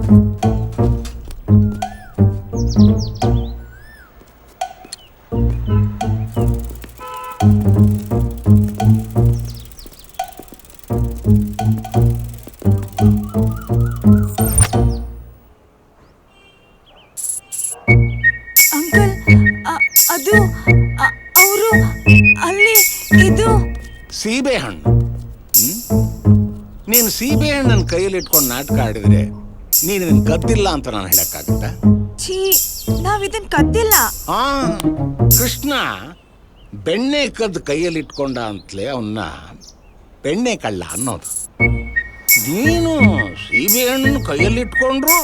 Uncle, ಅದು ಅವರು ಅಲ್ಲಿ ಇದು ಸೀಬೆ ಹಣ್ಣು. ನೀನು ಸೀಬೆ ಹಣ್ಣನ್ನು ಕೈಯಲ್ಲಿ ಇಟ್ಕೊಂಡು ನಾಟಕ ಆಡಿದ್ರೆ ನೀನು ಇದನ್ನು ಕದ್ದಿಲ್ಲ ಅಂತ ನಾನು ಹೇಳಕ್ಕಾಗತ್ತಾ? ಛೀ, ನಾವಿದನ್ ಕದ್ದಿಲ್ಲ. ಆ ಕೃಷ್ಣ ಬೆಣ್ಣೆ ಕದ್ದು ಕೈಯಲ್ಲಿ ಇಟ್ಕೊಂಡ ಅಂತಲೇ ಅವನ್ನ ಬೆಣ್ಣೆ ಕಳ್ಳ ಅನ್ನೋದು. ನೀನು ಸೀಬೆ ಹಣ್ಣನ್ನು ಕೈಯಲ್ಲಿ ಇಟ್ಕೊಂಡ್ರು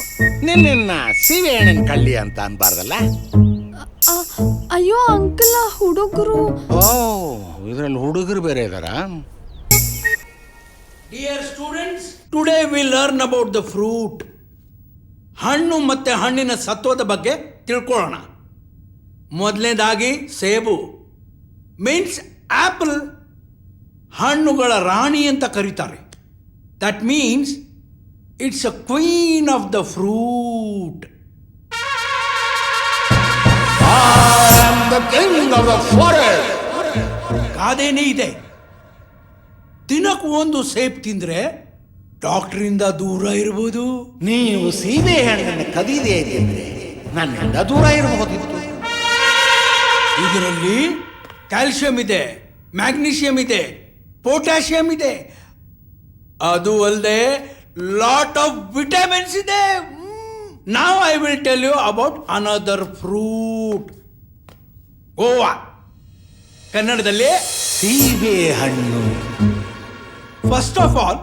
ನಿನ್ನ ಸೀಬೆ ಹಣ್ಣಿನ ಕಳ್ಳಿ ಅಂತ ಅನ್ಬಾರ್ದಲ್ಲ? ಅಯ್ಯೋ ಅಂಕಲ್, ಹುಡುಗರು. ಓ, ಇದರಲ್ಲಿ ಹುಡುಗರು ಬೇರೆ ಇದಾರ? Dear students, today we learn about the fruit. ಹಣ್ಣು ಮತ್ತೆ ಹಣ್ಣಿನ ಸತ್ವದ ಬಗ್ಗೆ ತಿಳ್ಕೊಳ್ಳೋಣ. ಮೊದಲನೇದಾಗಿ ಸೇಬು ಮೀನ್ಸ್ ಆಪಲ್. ಹಣ್ಣುಗಳ ರಾಣಿ ಅಂತ ಕರೀತಾರೆ. That means it's a queen of the fruit. ಗಾದೆನೇ ಇದೆ, ದಿನಕ್ಕೂ ಒಂದು ಸೇಬ್ ತಿಂದ್ರೆ ಡಾಕ್ಟರಿಂದ ದೂರ ಇರ್ಬೋದು. ನೀವು ಸೀಬೆ ಹಣ್ಣನ್ನು ಕದೀದೇ ಇದ್ದರೆ ನನ್ನಿಂದ ದೂರ ಇರಬಹುದಿತ್ತು. ಇದರಲ್ಲಿ ಕ್ಯಾಲ್ಸಿಯಂ ಇದೆ, ಮ್ಯಾಗ್ನೀಷಿಯಂ ಇದೆ, ಪೊಟ್ಯಾಷಿಯಂ ಇದೆ. ಅದು ಅಲ್ಲದೆ ಲಾಟ್ ಆಫ್ ವಿಟಮಿನ್ಸ್ ಇದೆ. Now I will tell you about another fruit. Guava. ಕನ್ನಡದಲ್ಲಿ ಸೀಬೆ ಹಣ್ಣು. ಫಸ್ಟ್ ಆಫ್ ಆಲ್,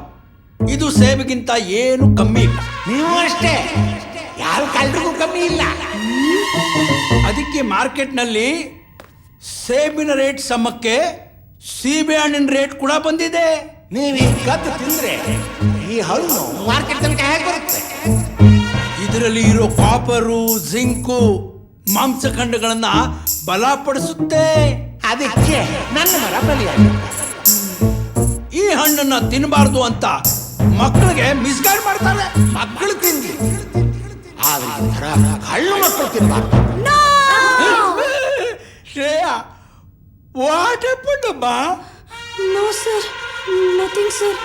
ಇದು ಸೇಬಿಗಿಂತ ಏನು ಕಮ್ಮಿ ಇಲ್ಲ. ನೀವು ಅಷ್ಟೇ, ಯಾವ ಕಳ್ಳರಿಗೂ ಕಮ್ಮಿ ಇಲ್ಲ. ಅದಕ್ಕೆ ಮಾರ್ಕೆಟ್ನಲ್ಲಿ ಸೇಬಿನ ರೇಟ್ ಸಮಕ್ಕೆ ಸೀಬೆ ಹಣ್ಣಿನ ರೇಟ್ ಕೂಡ ಬಂದಿದೆ. ನೀವು ಈ ಕದ್ದು ತಿಂದ್ರೆ ಈ ಹಣ್ಣು ಮಾರ್ಕೆಟ್ ತನಕ ಹೇಗೆ ಬರುತ್ತೆ? ಇದರಲ್ಲಿ ಇರೋ ಕಾಪರು, ಜಿಂಕು ಮಾಂಸಖಂಡಗಳನ್ನ ಬಲಪಡಿಸುತ್ತೆ. ಅದಕ್ಕೆ ನನ್ನ ಮರ ಬಲಿಯಾಗುತ್ತೆ. ಈ ಹಣ್ಣನ್ನ ತಿನ್ನಬಾರ್ದು ಅಂತ ಮಕ್ಕಳಿಗೆ ಮಿಸ್ಗೈಡ್ ಮಾಡ್ತಾರೆ. ಮಕ್ಕಳು ತಿನ್ಲಿ, ಆದ್ರೆ ಈ ಥರ ಹಣ್ಣು ಮಕ್ಕಳು ತಿನ್ನಬಾರ್ದು. ಶ್ರೇಯಾ, ವಾಟ್ ಹ್ಯಾಪನ್ಡ್ ಅಮ್ಮ? No sir, nothing sir.